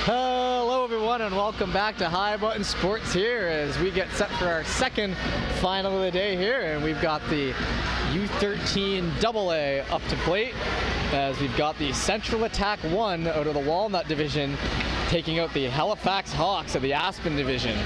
Hello everyone and welcome back to High Button Sports here as we get set for our second final of the day here, and we've got the U13AA up to plate as we've got the Central Attack 1 out of the Walnut Division taking out the Halifax Hawks of the Aspen Division.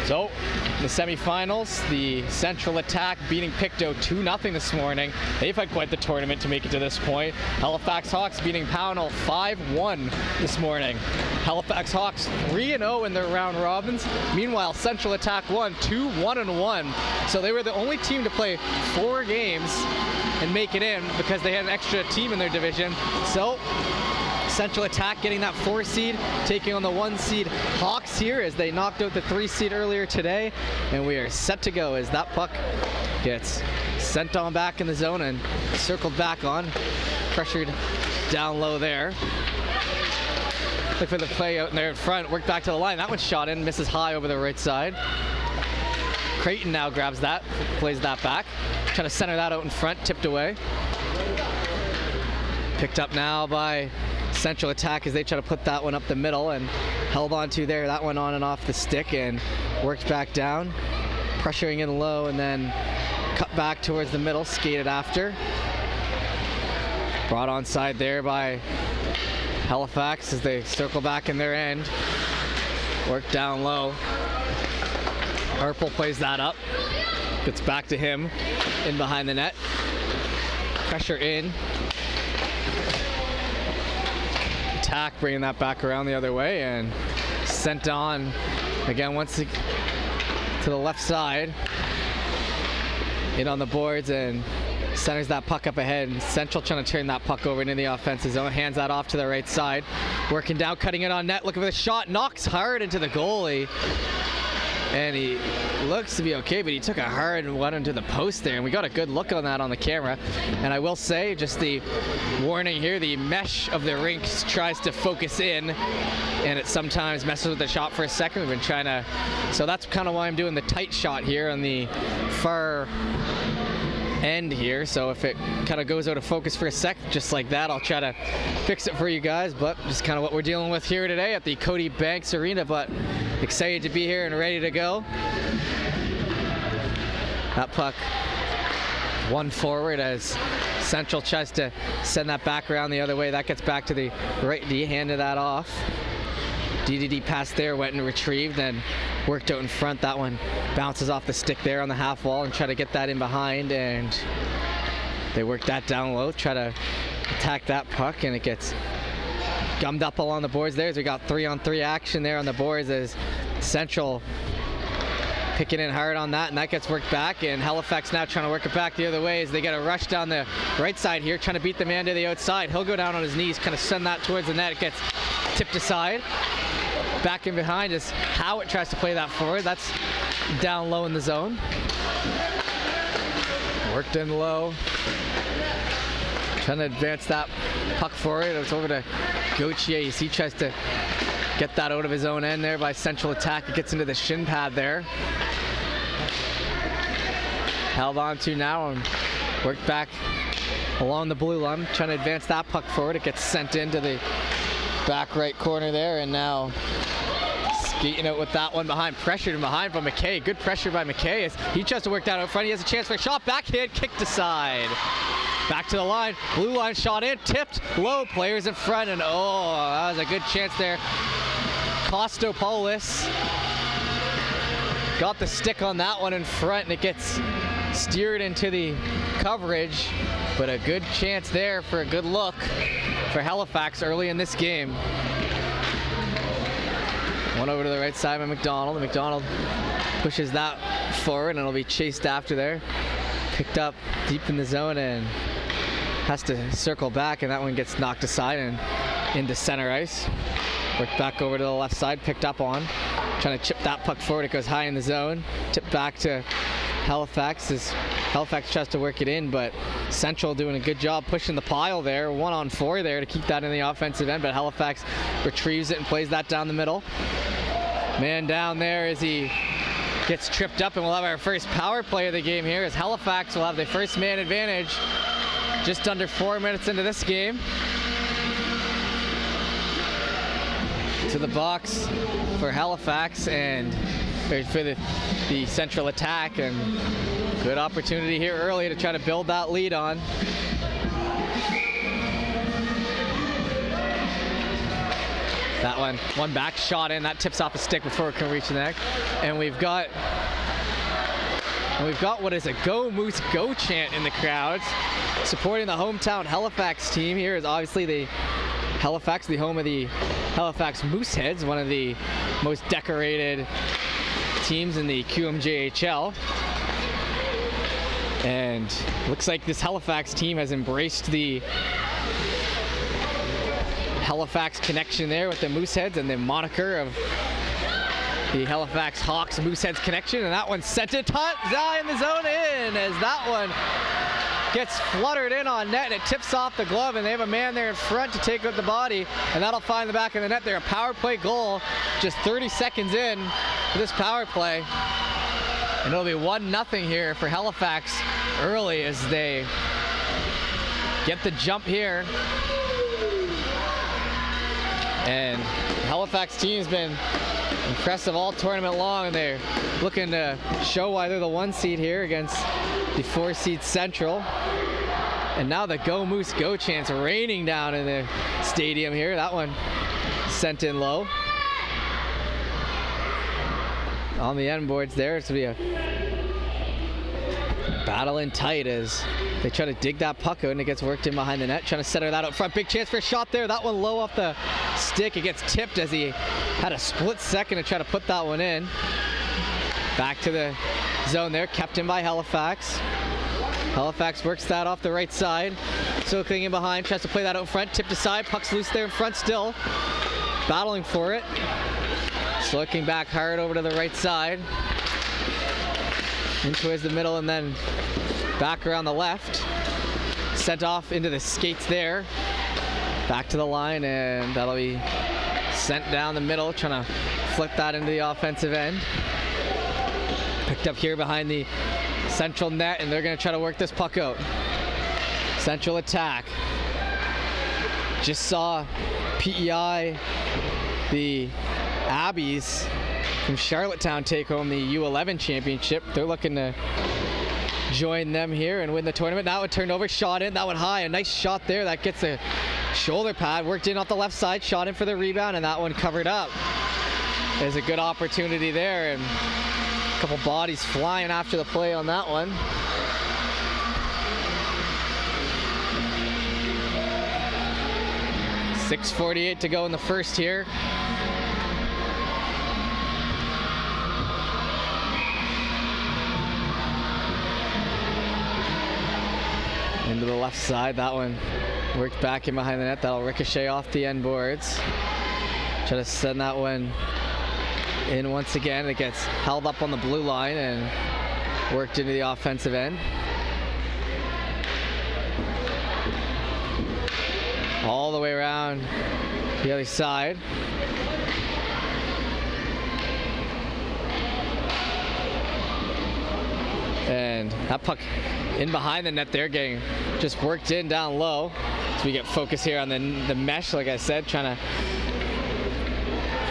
So in the semifinals, the Central Attack beating Pictou 2-0 this morning. They've had quite the tournament to make it to this point. Halifax Hawks beating Pownell 5-1 this morning. Halifax Hawks 3-0 in their round robins. Meanwhile, Central Attack won 2-1-1. So they were the only team to play 4 games and make it in because they had an extra team in their division. So Central Attack getting that 4 seed, taking on the 1 seed Hawks here as they knocked out the 3 seed earlier today. And we are set to go as that puck gets sent on back in the zone and circled back on. Pressured down low there. Look for the play out there in front, worked back to the line. That one's shot in, misses high over the right side. Creighton now grabs that, plays that back. Trying to center that out in front, tipped away. Picked up now by Central Attack as they try to put that one up the middle and held on to there. That one on and off the stick and worked back down. Pressuring in low and then cut back towards the middle, skated after. Brought onside there by Halifax as they circle back in their end. Work down low. Harple plays that up. Gets back to him in behind the net. Pressure in. Attack bringing that back around the other way and sent on again once to the left side. In on the boards and centers that puck up ahead. And Central trying to turn that puck over into the offensive zone. Hands that off to the right side. Working down, cutting it on net, looking for the shot. Knocks hard into the goalie. And he looks to be okay, but he took a hard one into the post there, and we got a good look on that on the camera. And I will say, just the warning here, the mesh of the rink tries to focus in, and it sometimes messes with the shot for a second. We've been trying to, so that's kind of why I'm doing the tight shot here on the far end here. So if it kind of goes out of focus for a sec, just like that, I'll try to fix it for you guys. But just kind of what we're dealing with here today at the Cody Banks Arena. But excited to be here and ready to go. That puck one forward as Central tries to send that back around the other way. That gets back to the right D, handed that off. DDD pass there, went and retrieved and worked out in front. That one bounces off the stick there on the half wall and try to get that in behind, and they work that down low, try to attack that puck, and it gets gummed up along the boards there. So we got 3-on-3 action there on the boards as Central picking in hard on that, and that gets worked back, and Halifax now trying to work it back the other way as they get a rush down the right side here, trying to beat the man to the outside. He'll go down on his knees, kind of send that towards the net. It gets tipped aside. Back in behind is Howitt tries to play that forward. That's down low in the zone. Worked in low. Trying to advance that puck forward. It's over to Gauthier. He tries to get that out of his own end there by Central Attack. It gets into the shin pad there. Held on to now and worked back along the blue line. Trying to advance that puck forward. It gets sent into the back right corner there, and now skating out with that one behind, pressured and behind from McKay. Good pressure by McKay as he tries to work that out front. He has a chance for a shot, backhand, kicked aside. Back to the line, blue line shot in, tipped low, players in front, and oh, that was a good chance there. Kostopoulos got the stick on that one in front, and it gets steered into the coverage, but a good chance there for a good look for Halifax early in this game. One over to the right side by McDonald. McDonald pushes that forward and it'll be chased after there. Picked up deep in the zone and has to circle back, and that one gets knocked aside and into center ice. Worked back over to the left side, picked up on. Trying to chip that puck forward, it goes high in the zone. Tipped back to Halifax as Halifax tries to work it in, but Central doing a good job pushing the pile there. 1-on-4 there to keep that in the offensive end, but Halifax retrieves it and plays that down the middle. Man down there as he gets tripped up, and we'll have our first power play of the game here as Halifax will have the first man advantage just under 4 minutes into this game. to the box for Halifax and for the central attack, and good opportunity here early to try to build that lead on. That one back shot in, that tips off a stick before it can reach the net. And we've got what is a Go Moose Go chant in the crowds, supporting the hometown Halifax team. Here is obviously the Halifax, the home of the Halifax Mooseheads, one of the most decorated teams in the QMJHL. And looks like this Halifax team has embraced the Halifax connection there with the Mooseheads and the moniker of the Halifax Hawks Mooseheads connection. And that one sent it high in the zone in as that one gets fluttered in on net, and it tips off the glove, and they have a man there in front to take out the body, and that'll find the back of the net there. A power play goal just 30 seconds in to this power play. And it'll be 1-0 here for Halifax early as they get the jump here. And the Halifax team's been impressive all tournament long, and they're looking to show why they're the 1 seed here against the 4 seed Central. And now the Go Moose Go chants raining down in the stadium here. That one sent in low. On the end boards there, it's going to be a battle in tight as they try to dig that puck out, and it gets worked in behind the net. Trying to center that out front. Big chance for a shot there. That one low off the stick. It gets tipped as he had a split second to try to put that one in. Back to the zone there, kept in by Halifax. Halifax works that off the right side. Circling in behind, tries to play that out front. Tipped aside, puck's loose there in front still. Battling for it. Looking back hard over to the right side. In towards the middle and then back around the left. Sent off into the skates there. Back to the line, and that'll be sent down the middle, trying to flip that into the offensive end. Picked up here behind the central net, and they're going to try to work this puck out. Central attack. Just saw PEI, the Abbeys from Charlottetown, take home the U11 championship. They're looking to join them here and win the tournament. That one turned over, shot in, that one high, a nice shot there. That gets a shoulder pad, worked in off the left side, shot in for the rebound, and that one covered up. There's a good opportunity there, and a couple bodies flying after the play on that one. .648 to go in the first here. Into the left side, that one worked back in behind the net. That'll ricochet off the end boards. Try to send that one in once again. It gets held up on the blue line and worked into the offensive end. All the way around the other side. And that puck in behind the net there, getting just worked in down low. So we get focus here on the mesh, like I said, trying to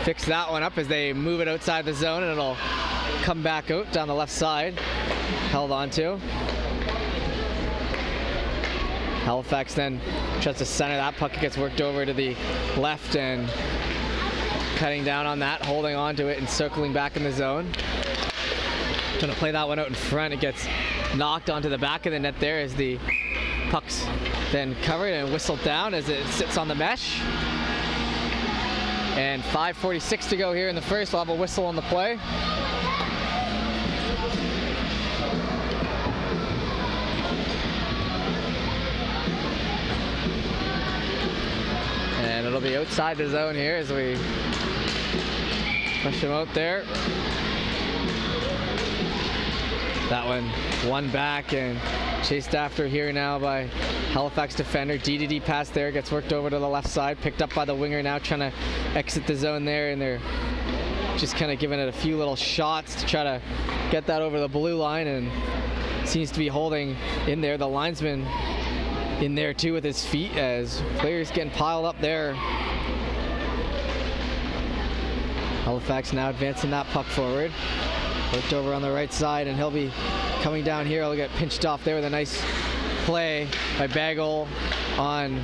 fix that one up as they move it outside the zone, and it'll come back out down the left side. Held on to. Halifax then tries to center that puck. It gets worked over to the left and cutting down on that, holding on to it and circling back in the zone. Trying to play that one out in front. It gets knocked onto the back of the net there as the puck's then covered and whistled down as it sits on the mesh. And 5:46 to go here in the first. We'll have a whistle on the play. And it'll be outside the zone here as we push him out there. That one back and chased after here now by Halifax defender. D pass there, gets worked over to the left side, picked up by the winger now, trying to exit the zone there, and they're just kind of giving it a few little shots to try to get that over the blue line, and seems to be holding in there. The linesman in there too with his feet as players getting piled up there. Halifax now advancing that puck forward. Worked over on the right side, and he'll be coming down here. He'll get pinched off there with a nice play by Bagel on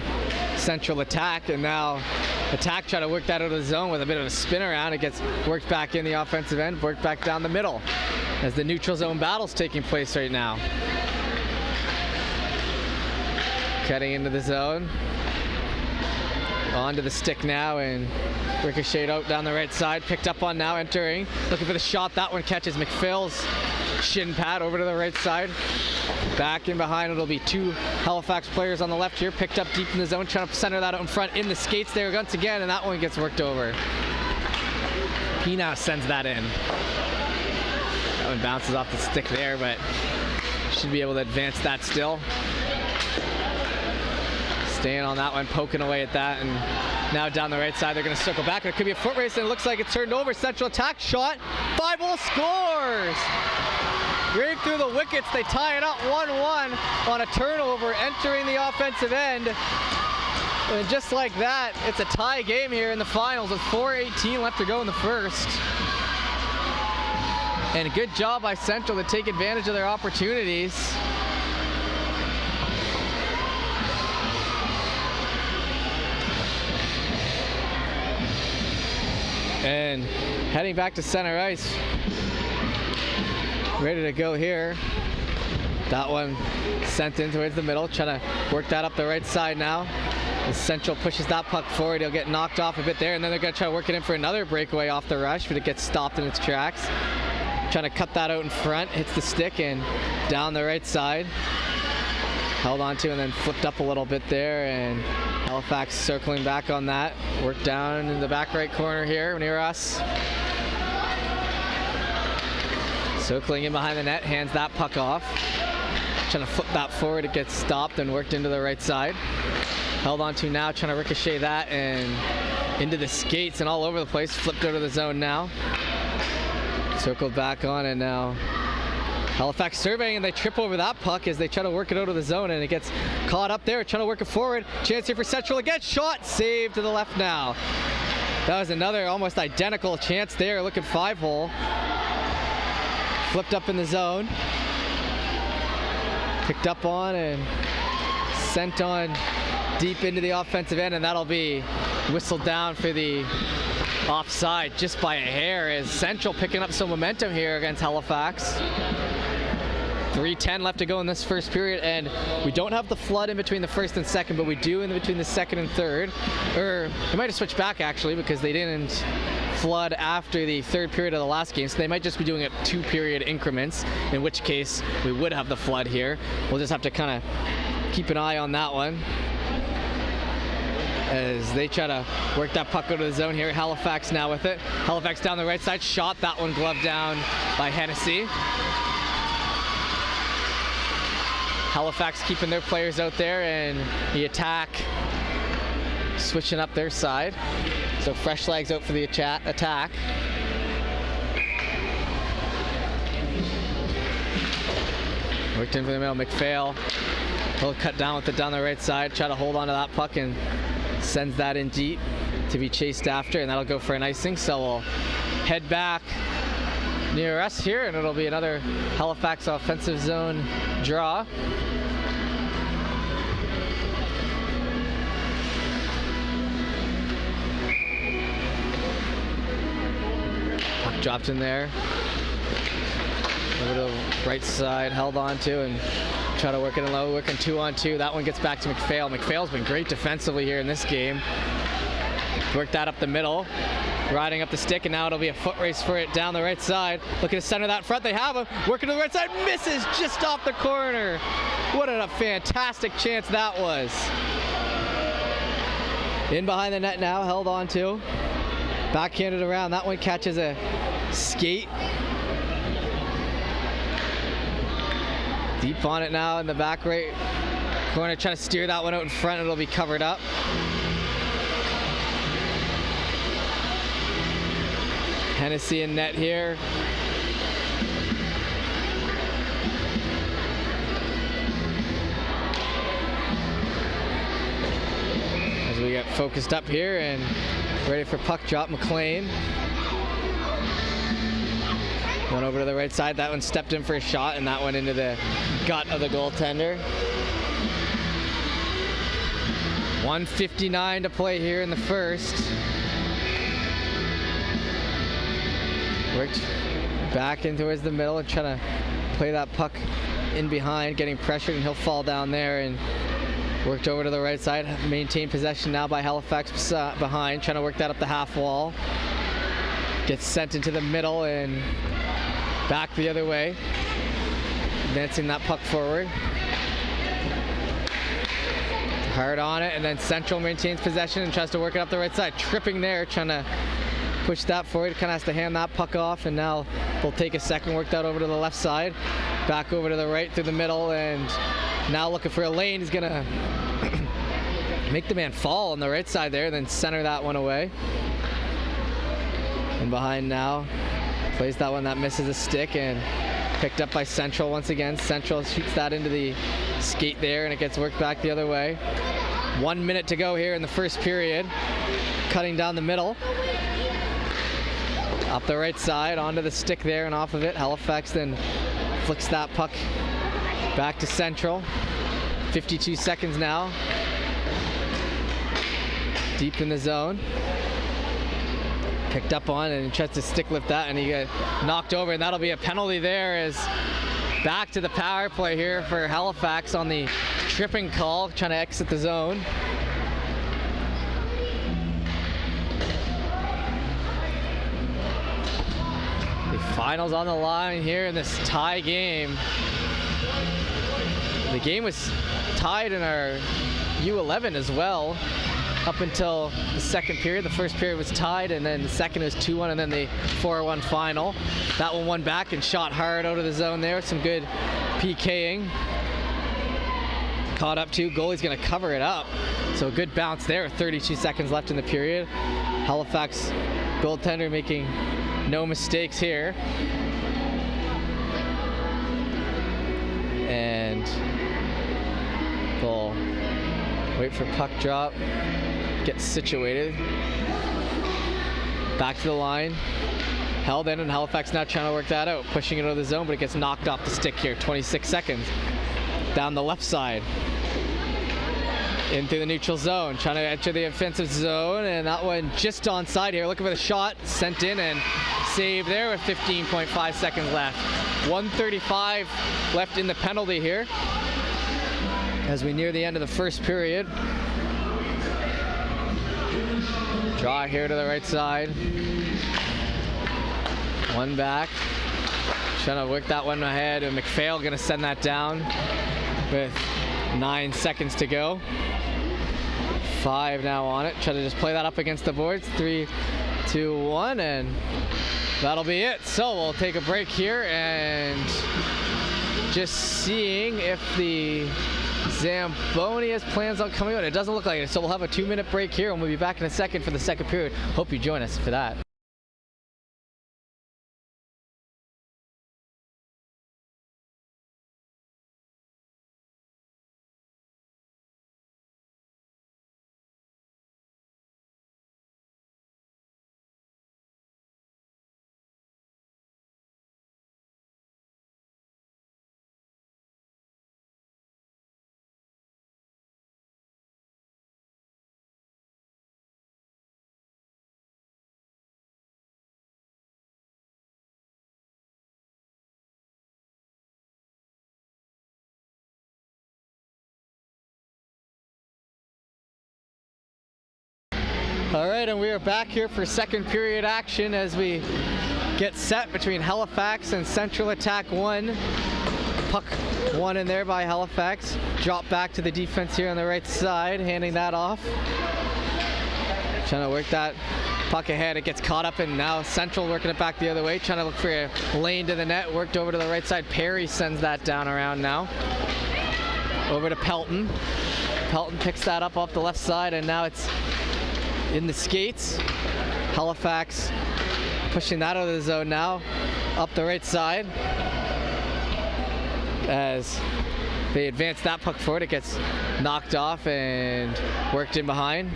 central attack, and now attack try to work that out of the zone with a bit of a spin around. It gets worked back in the offensive end, worked back down the middle as the neutral zone battle's taking place right now. Cutting into the zone. Onto the stick now, and ricocheted out down the right side. Picked up on now, entering. Looking for the shot. That one catches McPhail's shin pad over to the right side. Back in behind, it'll be two Halifax players on the left here. Picked up deep in the zone, trying to center that out in front. In the skates there once again, and that one gets worked over. He now sends that in. That one bounces off the stick there, but should be able to advance that still. Staying on that one, poking away at that, and now down the right side, they're going to circle back. It could be a foot race, and it looks like it's turned over. Central attack shot. Bible scores! Right through the wickets, they tie it up 1-1 on a turnover entering the offensive end. And just like that, it's a tie game here in the finals with 4:18 left to go in the first. And a good job by Central to take advantage of their opportunities. And heading back to center ice. Ready to go here. That one sent in towards the middle, trying to work that up the right side now. As Central pushes that puck forward, he'll get knocked off a bit there, and then they're going to try to work it in for another breakaway off the rush, but it gets stopped in its tracks. Trying to cut that out in front, hits the stick and down the right side. Held onto and then flipped up a little bit there, and Halifax circling back on that. Work down in the back right corner here near us. Circling in behind the net, hands that puck off. Trying to flip that forward, it gets stopped and worked into the right side. Held onto now, trying to ricochet that and into the skates and all over the place. Flipped out of the zone now. Circled back on, and now Halifax surveying, and they trip over that puck as they try to work it out of the zone, and it gets caught up there, trying to work it forward. Chance here for Central again. Shot saved to the left now. That was another almost identical chance there, looking 5-hole. Flipped up in the zone. Picked up on and sent on deep into the offensive end, and that'll be whistled down for the offside just by a hair, as Central picking up some momentum here against Halifax. 3:10 left to go in this first period, and we don't have the flood in between the first and second, but we do in between the second and third. Or they might have switched back actually, because they didn't flood after the third period of the last game, so they might just be doing it 2-period increments, in which case we would have the flood here. We'll just have to kind of keep an eye on that one as they try to work that puck out of the zone here. Halifax now with it. Halifax down the right side, shot that one gloved down by Hennessy. Halifax keeping their players out there, and the attack switching up their side. So fresh legs out for the attack. Worked in for the middle, McPhail. He'll cut down with it down the right side, try to hold on to that puck, and sends that in deep to be chased after, and that'll go for an icing. So we'll head back near us here, and it'll be another Halifax offensive zone draw. Puck dropped in there. Over to the right side, held on to, and try to work it in low, working 2-on-2. That one gets back to McPhail. McPhail's been great defensively here in this game. Worked that up the middle, riding up the stick, and now it'll be a foot race for it down the right side. Looking to center that front, they have him. Working to the right side, misses just off the corner. What a fantastic chance that was. In behind the net now, held on to. Backhanded around, that one catches a skate. Deep on it now in the back right corner, trying to steer that one out in front. It'll be covered up. Hennessy in net here. As we get focused up here and ready for puck drop, McLean over to the right side. That one stepped in for a shot, and that went into the gut of the goaltender. 1:59 to play here in the first. Worked back in towards the middle and trying to play that puck in behind, getting pressured, and he'll fall down there, and worked over to the right side. Maintained possession now by Halifax behind, trying to work that up the half wall. Gets sent into the middle and back the other way. Advancing that puck forward. Hard on it, and then Central maintains possession and tries to work it up the right side. Tripping there, trying to push that forward. Kind of has to hand that puck off, and now they'll take a second, work that over to the left side. Back over to the right through the middle, and now looking for a lane. He's gonna make the man fall on the right side there, then center that one away. And behind now, plays that one that misses a stick, and picked up by Central once again. Central shoots that into the skate there, and it gets worked back the other way. 1 minute to go here in the first period. Cutting down the middle. Up the right side, onto the stick there and off of it. Halifax then flicks that puck back to Central. 52 seconds now. Deep in the zone. Picked up on and tries to stick lift that, and he got knocked over, and that'll be a penalty there. As back to the power play here for Halifax on the tripping call, trying to exit the zone. The finals on the line here in this tie game. The game was tied in our U11 as well. Up until the second period. The first period was tied, and then the second was 2-1, and then the 4-1 final. That one won back and shot hard out of the zone there. Some good PKing. Caught up too. Goalie's going to cover it up. So a good bounce there. 32 seconds left in the period. Halifax goaltender making no mistakes here. And we'll wait for puck drop. Get situated. Back to the line. Held in, and Halifax now trying to work that out. Pushing it out of the zone, but it gets knocked off the stick here. 26 seconds. Down the left side. Into the neutral zone. Trying to enter the offensive zone, and that one just onside here. Looking for the shot. Sent in and saved there with 15.5 seconds left. 1:35 left in the penalty here as we near the end of the first period. Draw here to the right side. One back. Trying to work that one ahead, and McPhail gonna send that down with 9 seconds to go. 5 now on it. Try to just play that up against the boards. 3, 2, 1, and that'll be it. So we'll take a break here and just seeing if the Zamboni has plans on coming out. It doesn't look like it, so we'll have a 2-minute break here, and we'll be back in a second for the second period. Hope you join us for that. All right, and we are back here for second period action as we get set between Halifax and Central Attack 1. Puck won in there by Halifax. Drop back to the defense here on the right side, handing that off. Trying to work that puck ahead. It gets caught up, and now Central working it back the other way, trying to look for a lane to the net. Worked over to the right side. Perry sends that down around now. Over to Pelton. Pelton picks that up off the left side, and now it's in the skates. Halifax pushing that out of the zone now, up the right side. As they advance that puck forward, it gets knocked off and worked in behind.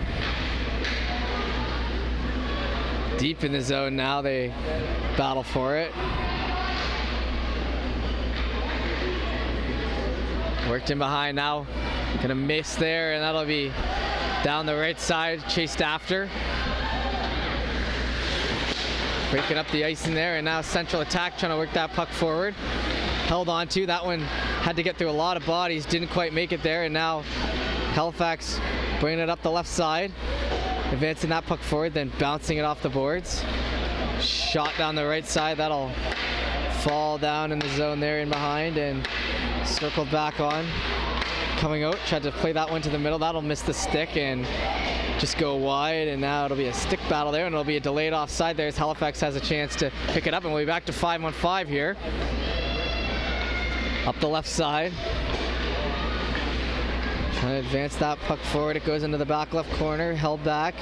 Deep in the zone now, they battle for it. Worked in behind now. Gonna miss there, and that'll be down the right side, chased after. Breaking up the ice in there, and now Central Attack trying to work that puck forward. Held on to. That one had to get through a lot of bodies, didn't quite make it there, and now Halifax bringing it up the left side. Advancing that puck forward, then bouncing it off the boards. Shot down the right side, that'll fall down in the zone there in behind, and circled back on. Coming out, tried to play that one to the middle, that'll miss the stick and just go wide, and now it'll be a stick battle there, and it'll be a delayed offside there as Halifax has a chance to pick it up, and we'll be back to 5-on-5 here. Up the left side. Trying to advance that puck forward. It goes into the back left corner, held back.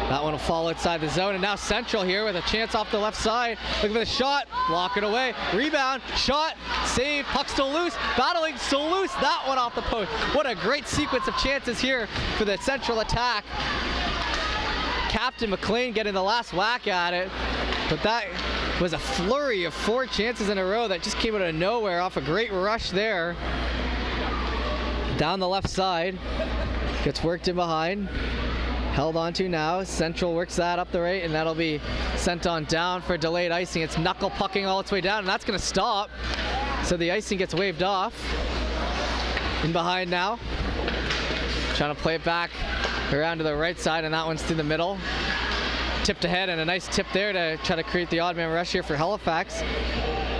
That one will fall outside the zone, and now Central here with a chance off the left side. Looking for the shot, block it away. Rebound, shot, save, puck still loose, battling, still loose. That one off the post. What a great sequence of chances here for the Central Attack. Captain McLean getting the last whack at it, but that was a flurry of 4 chances in a row that just came out of nowhere off a great rush there. Down the left side, gets worked in behind. Held on to now. Central works that up the right, and that'll be sent on down for delayed icing. It's knuckle pucking all its way down, and that's going to stop. So the icing gets waved off. In behind now. Trying to play it back around to the right side, and that one's through the middle. Tipped ahead, and a nice tip there to try to create the odd man rush here for Halifax.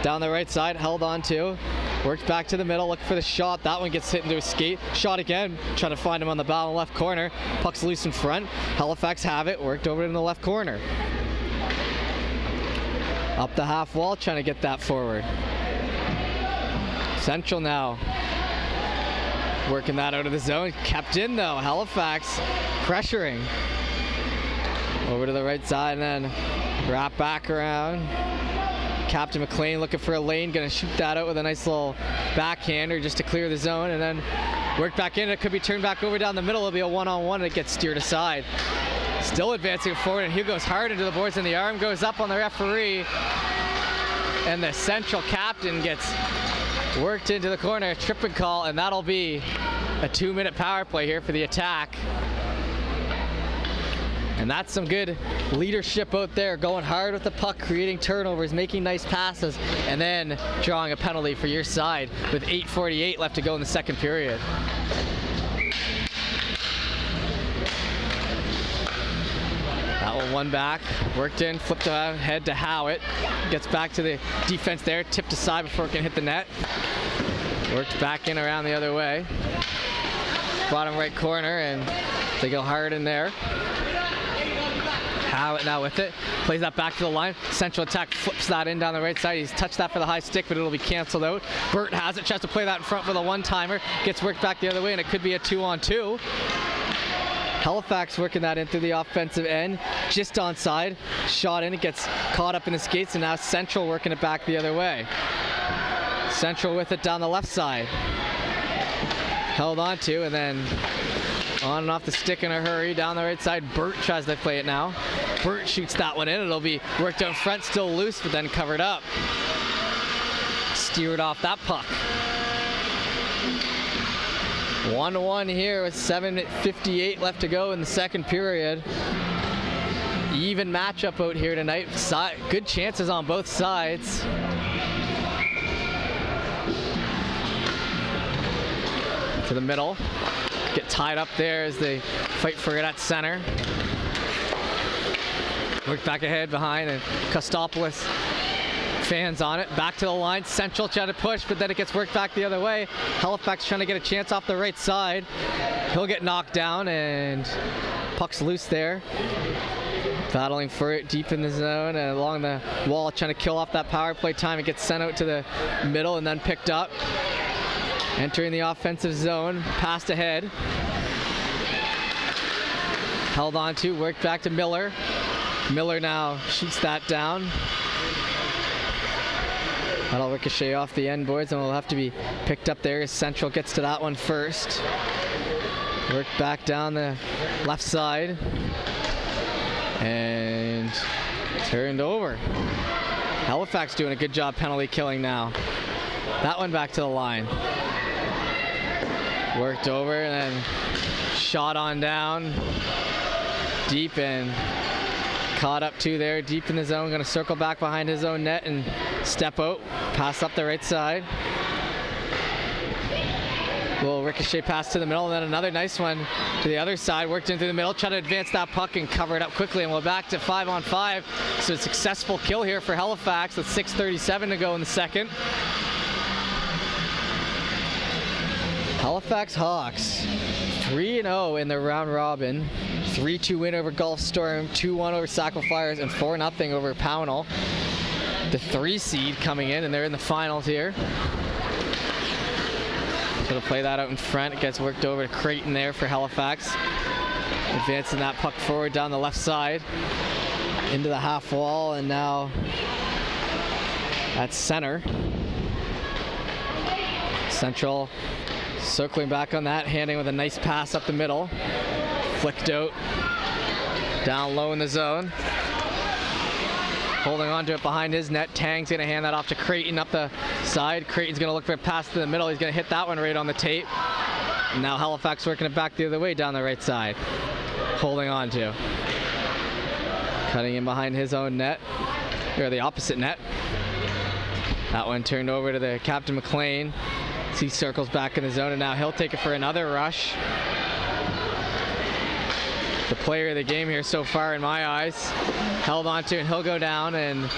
Down the right side, held on to. Works back to the middle, looking for the shot. That one gets hit into his skate. Shot again, trying to find him on the bow in the left corner. Puck's loose in front. Halifax have it, worked over in the left corner. Up the half wall, trying to get that forward. Central now working that out of the zone. Kept in though, Halifax pressuring. Over to the right side, and then wrap back around. Captain McLean looking for a lane, gonna shoot that out with a nice little backhander just to clear the zone, and then work back in. It could be turned back over down the middle. It'll be a one-on-one, and it gets steered aside. Still advancing forward, and Hugo's hard into the boards, and the arm goes up on the referee, and the Central captain gets worked into the corner. Tripping call, and that'll be a 2-minute power play here for the Attack. And that's some good leadership out there, going hard with the puck, creating turnovers, making nice passes, and then drawing a penalty for your side with 8:48 left to go in the second period. That one back, worked in, flipped ahead to Howitt. Gets back to the defense there, tipped aside before it can hit the net. Worked back in around the other way. Bottom right corner, and they go hard in there. Howitt now with it, plays that back to the line. Central Attack flips that in down the right side. He's touched that for the high stick, but it'll be canceled out. Burt has it, tries to play that in front for the one-timer. Gets worked back the other way, and it could be a 2-on-2. Halifax working that in through the offensive end, just onside. Shot in, it gets caught up in the skates, and now Central working it back the other way. Central with it down the left side. Held on to, and then on and off the stick in a hurry. Down the right side, Burt tries to play it now. Burt shoots that one in. It'll be worked out front, still loose, but then covered up. Steered off that puck. 1-1 here with 7:58 left to go in the second period. Even matchup out here tonight. Good chances on both sides. To the middle. Get tied up there as they fight for it at center. Work back ahead behind, and Kostopoulos fans on it. Back to the line. Central trying to push, but then it gets worked back the other way. Halifax trying to get a chance off the right side. He'll get knocked down, and puck's loose there. Battling for it deep in the zone and along the wall, trying to kill off that power play time. It gets sent out to the middle and then picked up. Entering the offensive zone, passed ahead. Held on to, worked back to Miller. Miller now shoots that down. That'll ricochet off the end boards, and will have to be picked up there as Central gets to that one first. Worked back down the left side. And turned over. Halifax doing a good job penalty killing now. That one back to the line. Worked over and then shot on down. Deep and caught up to there, deep in the zone. Going to circle back behind his own net and step out. Pass up the right side. Little ricochet pass to the middle, and then another nice one to the other side. Worked into the middle, try to advance that puck and cover it up quickly, and we're back to 5-on-5. So a successful kill here for Halifax with 6:37 to go in the second. Halifax Hawks 3-0 in the round robin. 3-2 win over Gulf Storm, 2-1 over Sackville Flyers, and 4-0 over Pownell. The 3 seed coming in, and they're in the finals here. So to play that out in front, it gets worked over to Creighton there for Halifax. Advancing that puck forward down the left side into the half wall, and now at center. Central circling back on that, handing with a nice pass up the middle. Flicked out down low in the zone. Holding on to it behind his net. Tang's going to hand that off to Creighton up the side. Creighton's going to look for a pass to the middle. He's going to hit that one right on the tape. And now Halifax working it back the other way down the right side. Holding on to. Cutting in behind his own net. Or the opposite net. That one turned over to the Captain McLean. He circles back in the zone, and now he'll take it for another rush. The player of the game here so far in my eyes. Held on to, and he'll go down and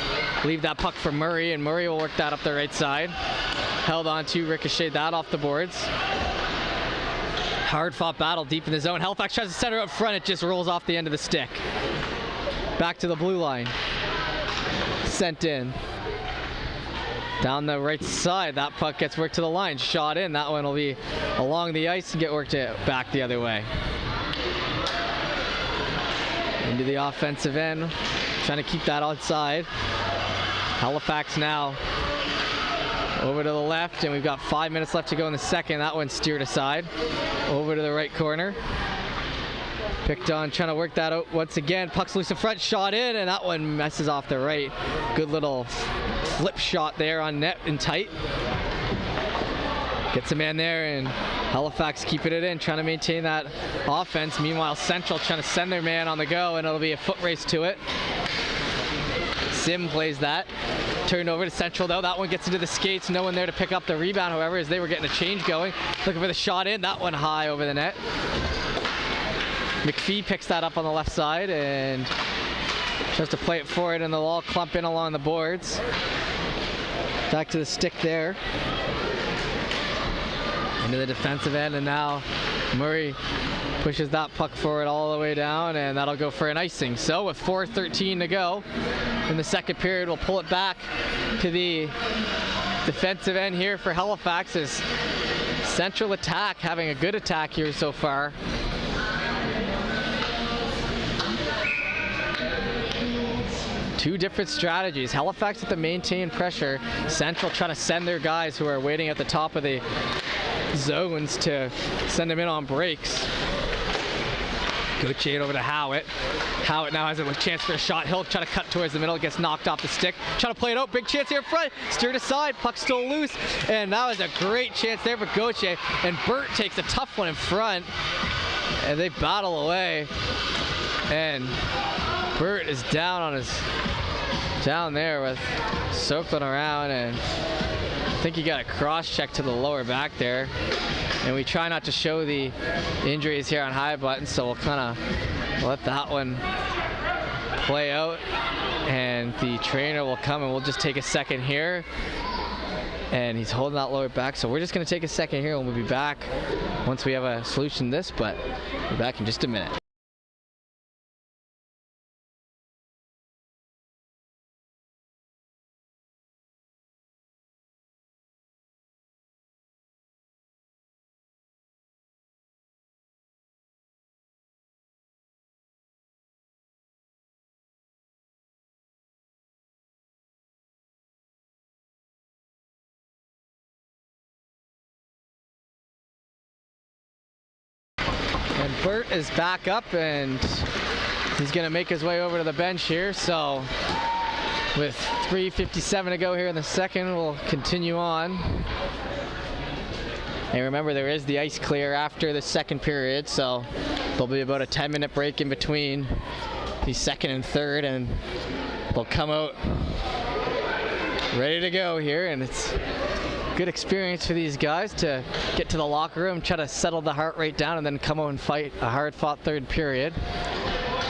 leave that puck for Murray, and Murray will work that up the right side. Held on to, ricocheted that off the boards. Hard fought battle deep in the zone. Halifax tries to center up front, it just rolls off the end of the stick. Back to the blue line. Sent in. Down the right side, that puck gets worked to the line. Shot in, that one will be along the ice and get worked back the other way. Into the offensive end, trying to keep that outside. Halifax now over to the left, and we've got 5 minutes left to go in the second. That one steered aside, over to the right corner. Picked on, trying to work that out once again. Puck's loose in front, shot in, and that one messes off the right. Good little flip shot there on net and tight. Gets a man there, and Halifax keeping it in, trying to maintain that offense. Meanwhile, Central trying to send their man on the go, and it'll be a foot race to it. Sim plays that. Turned over to Central, though. That one gets into the skates. No one there to pick up the rebound, however, as they were getting a change going. Looking for the shot in. That one high over the net. McPhee picks that up on the left side and tries to play it forward, and they'll all clump in along the boards. Back to the stick there. Into the defensive end, and now Murray pushes that puck forward all the way down, and that'll go for an icing. So with 4:13 to go in the second period, we'll pull it back to the defensive end here for Halifax, as Central attack having a good attack here so far. Two different strategies. Halifax with the maintain pressure. Central trying to send their guys who are waiting at the top of the zones to send them in on breaks. Good shade over to Howitt. Howitt now has a chance for a shot. He'll try to cut towards the middle. Gets knocked off the stick. Trying to play it out. Big chance here in front. Steered aside. Puck still loose. And that was a great chance there for Gauthier. And Burt takes a tough one in front. And they battle away. And Burt is down there with circling around, and I think he got a cross check to the lower back there. And we try not to show the injuries here on high button, so we'll kind of let that one play out, and the trainer will come, and we'll just take a second here. And he's holding that lower back, so we're just going to take a second here, and we'll be back once we have a solution to this, but we'll be back in just a minute. And Burt is back up, and he's going to make his way over to the bench here. So with 3:57 to go here in the second, we'll continue on. And remember, there is the ice clear after the second period, so there'll be about a 10-minute break in between the second and third, and they'll come out ready to go here. And it's a good experience for these guys to get to the locker room, try to settle the heart rate down, and then come out and fight a hard-fought third period.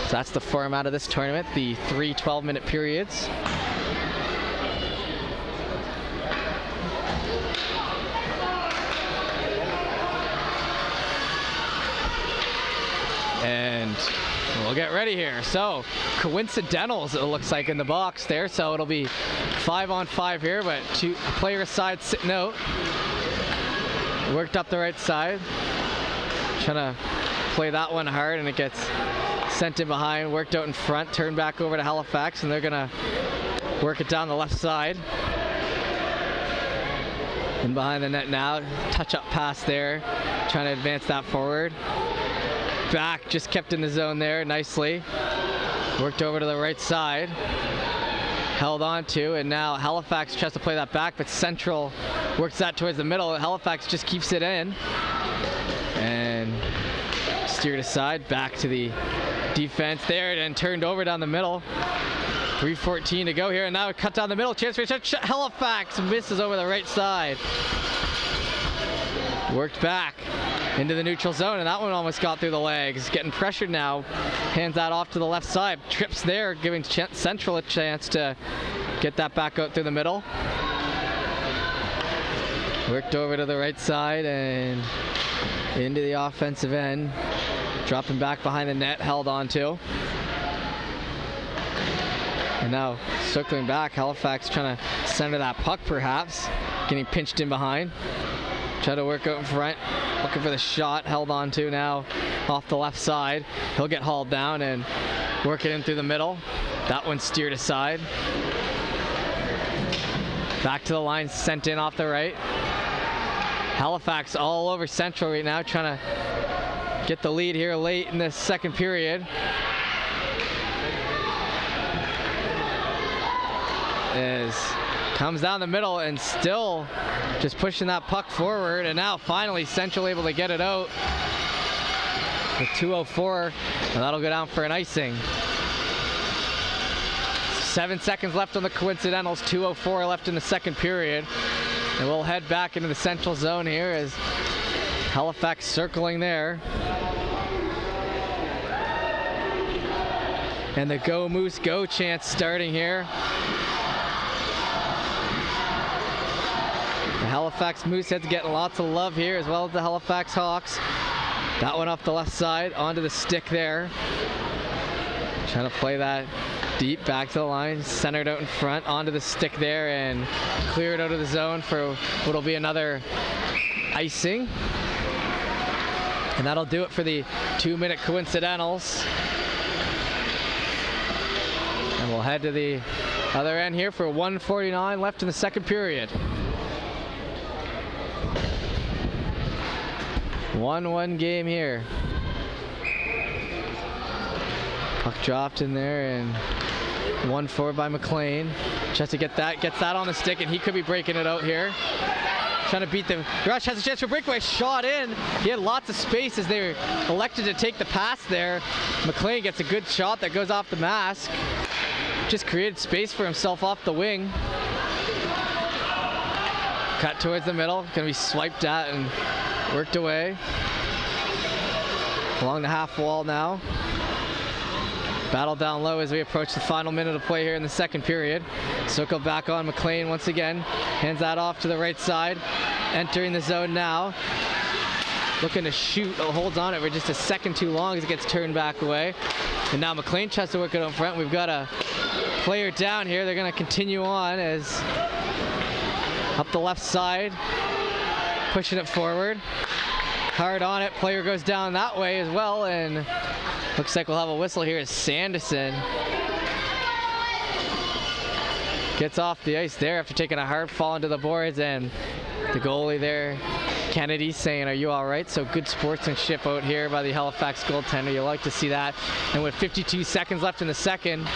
So that's the format of this tournament, the 3 12-minute periods. And we'll get ready here. So coincidentals, it looks like, in the box there. So it'll be 5-on-5 here, but two player side sitting out. Worked up the right side. Trying to play that one hard, and it gets sent in behind, worked out in front, turned back over to Halifax, and they're gonna work it down the left side. And behind the net now, touch-up pass there, trying to advance that forward. Back, just kept in the zone there nicely. Worked over to the right side. Held on to, and now Halifax tries to play that back, but Central works that towards the middle. Halifax just keeps it in. And steered aside, back to the defense there, and turned over down the middle. 3:14 to go here, and now cut down the middle. Chance for a shot. Halifax misses over the right side. Worked back into the neutral zone, and that one almost got through the legs. Getting pressured now. Hands that off to the left side. Trips there, giving Central a chance to get that back out through the middle. Worked over to the right side and into the offensive end. Dropping back behind the net, held on to. And now circling back, Halifax trying to center that puck perhaps. Getting pinched in behind. Try to work out in front. Looking for the shot, held on to now off the left side. He'll get hauled down and work it in through the middle. That one steered aside. Back to the line, sent in off the right. Halifax all over Central right now, trying to get the lead here late in the second period. Comes down the middle and still just pushing that puck forward, and now finally Central able to get it out with 2:04, and that'll go down for an icing. 7 seconds left on the coincidentals, 2:04 left in the second period, and we'll head back into the Central zone here as Halifax circling there. And the Go Moose Go chant starting here. The Halifax Mooseheads getting lots of love here, as well as the Halifax Hawks. That one off the left side, onto the stick there. Trying to play that deep back to the line, centered out in front, onto the stick there, and cleared out of the zone for what'll be another icing. And that'll do it for the 2-minute coincidentals. And we'll head to the other end here for 1:49 left in the second period. 1-1 game here. Puck dropped in there and 1-4 by McLean. Tries to get that, gets that on the stick, and he could be breaking it out here. Trying to beat the rush, has a chance for breakaway, shot in. He had lots of space as they elected to take the pass there. McLean gets a good shot that goes off the mask. Just created space for himself off the wing. Cut towards the middle, gonna be swiped at and worked away. Along the half wall now. Battle down low as we approach the final minute of play here in the second period. Circle back on McLean once again. Hands that off to the right side. Entering the zone now. Looking to shoot. Holds on it for just a second too long as it gets turned back away. And now McLean tries to work it up front. We've got a player down here. They're going to continue on as up the left side. Pushing it forward. Hard on it. Player goes down that way as well, and looks like we'll have a whistle here as Sanderson gets off the ice there after taking a hard fall into the boards, and the goalie there, Kennedy, saying, "Are you all right?" So good sportsmanship out here by the Halifax goaltender. You like to see that. And with 52 seconds left in the second,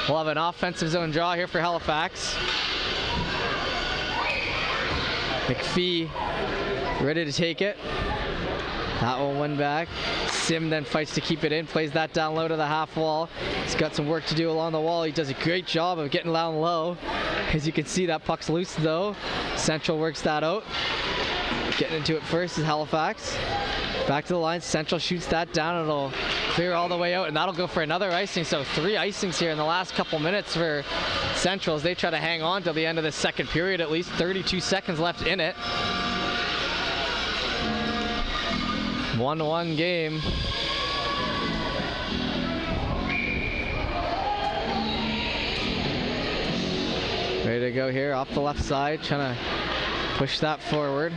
we'll have an offensive zone draw here for Halifax. McPhee ready to take it. That one went back. Sim then fights to keep it in, plays that down low to the half wall. He's got some work to do along the wall. He does a great job of getting down low. As you can see, that puck's loose though. Central works that out. Getting into it first is Halifax. Back to the line, Central shoots that down. It'll clear all the way out, and that'll go for another icing. So 3 icings here in the last couple minutes for Central as they try to hang on till the end of the second period, at least 32 seconds left in it. 1-1 game. Ready to go here off the left side, trying to push that forward.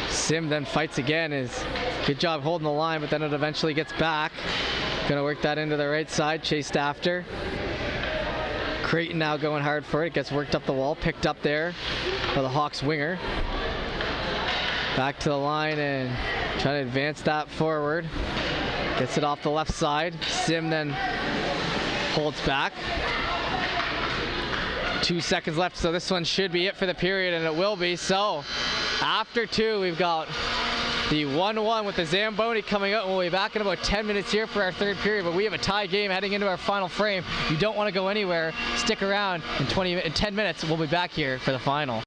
Sim then fights again. Good job holding the line, but then it eventually gets back. Gonna work that into the right side, chased after. Creighton now going hard for it. Gets worked up the wall, picked up there by the Hawks winger. Back to the line and trying to advance that forward. Gets it off the left side. Sim then holds back. 2 seconds left, so this one should be it for the period, and it will be. So after 2, we've got the 1-1 with the Zamboni coming out. We'll be back in about 10 minutes here for our third period, but we have a tie game heading into our final frame. You don't want to go anywhere. Stick around. In 10 minutes, we'll be back here for the final.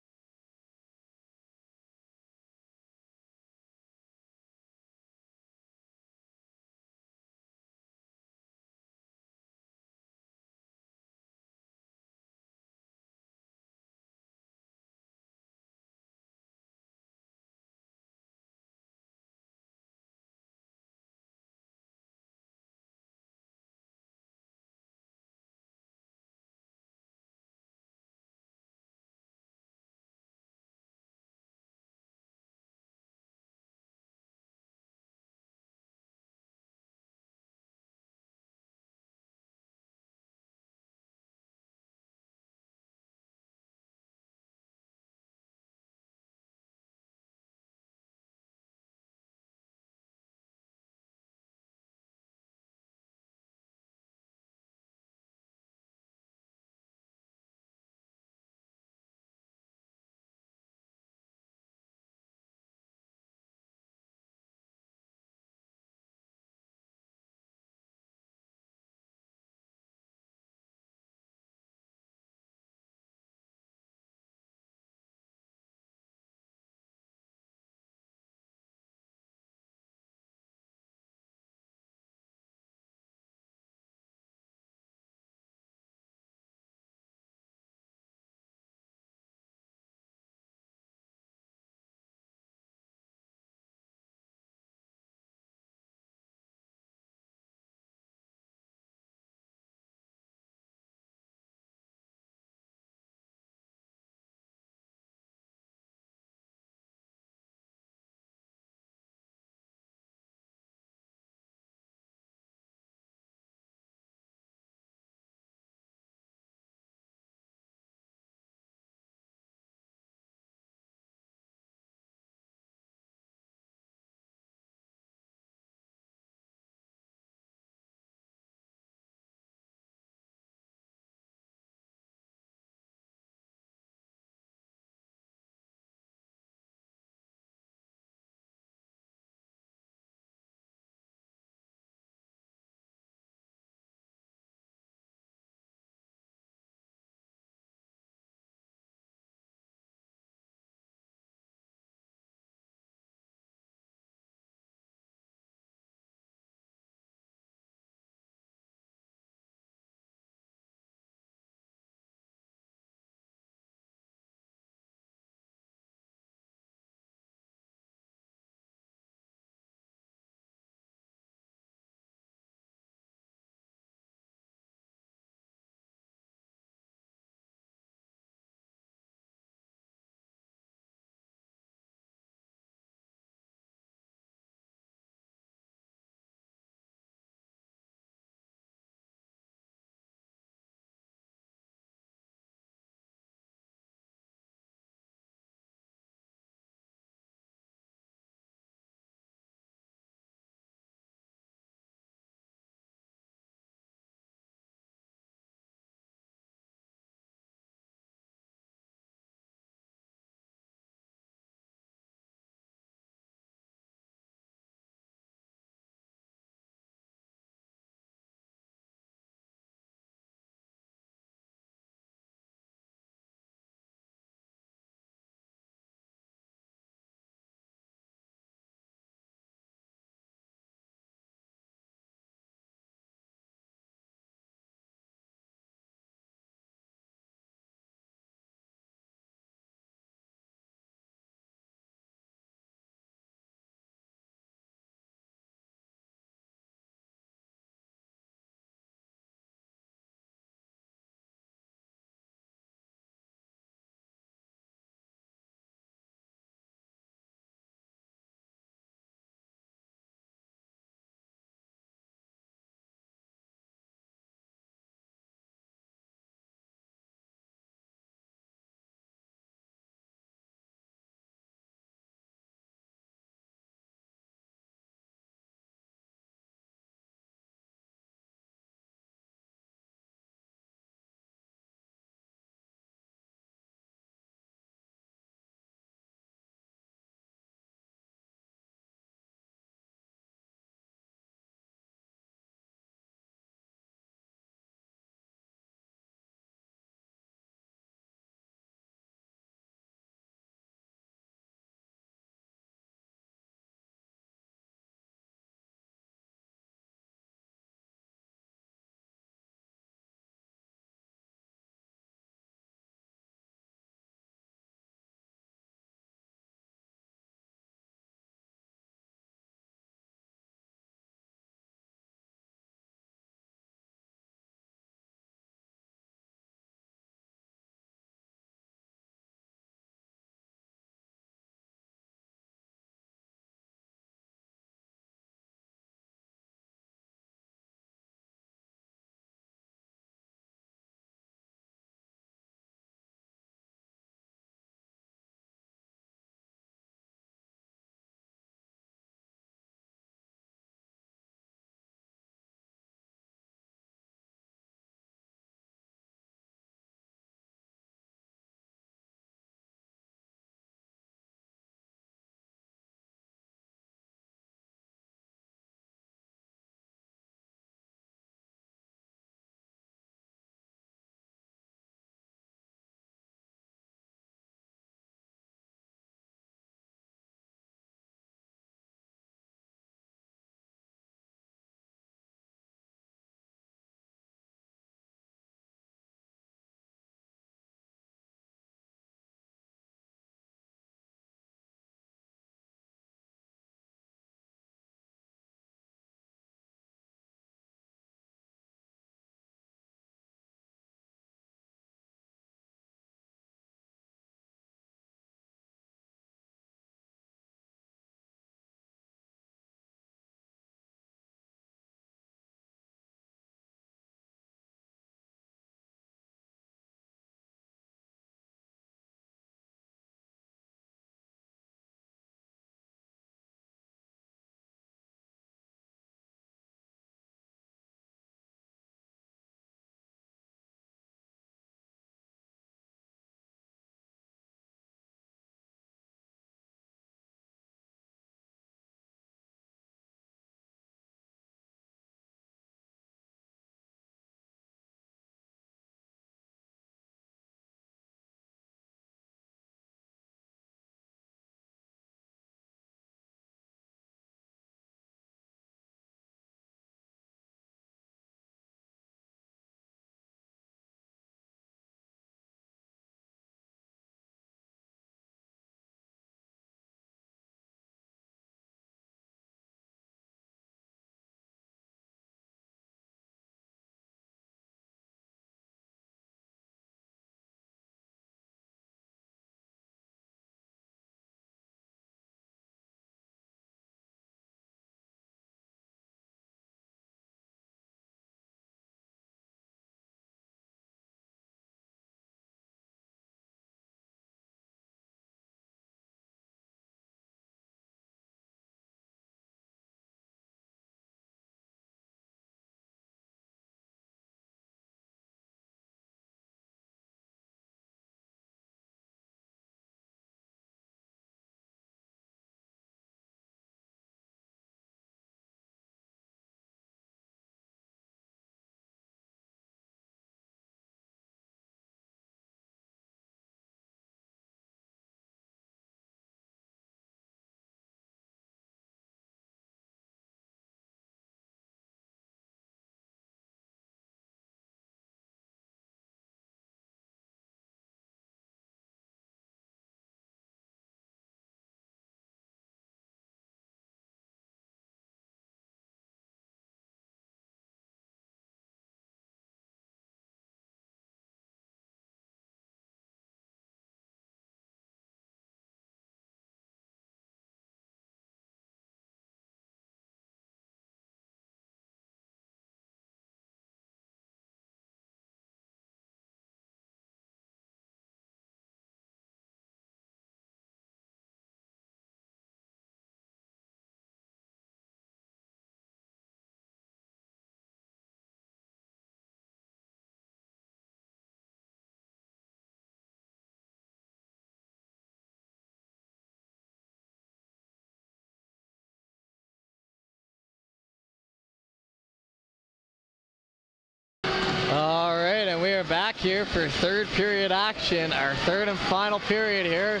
here for third period action, our third and final period here,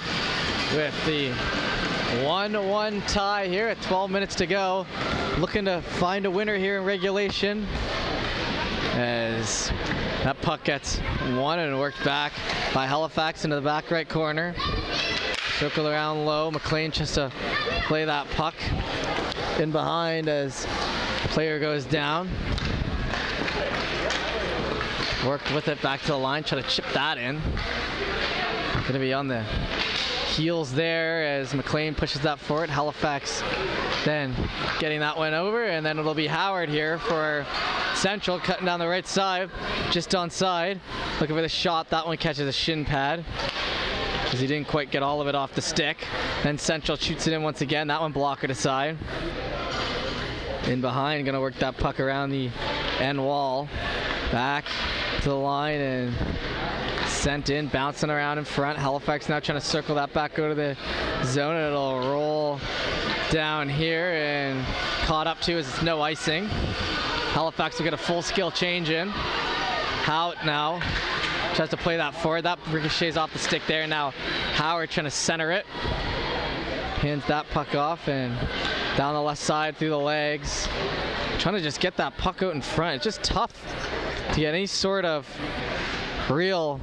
with the 1-1 tie here at 12 minutes to go. Looking to find a winner here in regulation, as that puck gets won and worked back by Halifax into the back right corner. Circle around low. McLean just to play that puck in behind as the player goes down. Worked with it back to the line, try to chip that in. Gonna be on the heels there as McLean pushes that forward. Halifax then getting that one over, and then it'll be Howard here for Central, cutting down the right side, just onside. Looking for the shot. That one catches a shin pad, because he didn't quite get all of it off the stick. Then Central shoots it in once again. That one blockered aside. In behind, gonna work that puck around the end wall. Back to the line and sent in, bouncing around in front. Halifax now trying to circle that back, go to the zone, and it'll roll down here and caught up to as it's no icing. Halifax will get a full skill change in. Hout now tries to play that forward. That ricochets off the stick there. Now Howard trying to center it. Hands that puck off and down the left side through the legs. Trying to just get that puck out in front. It's just tough to get any sort of real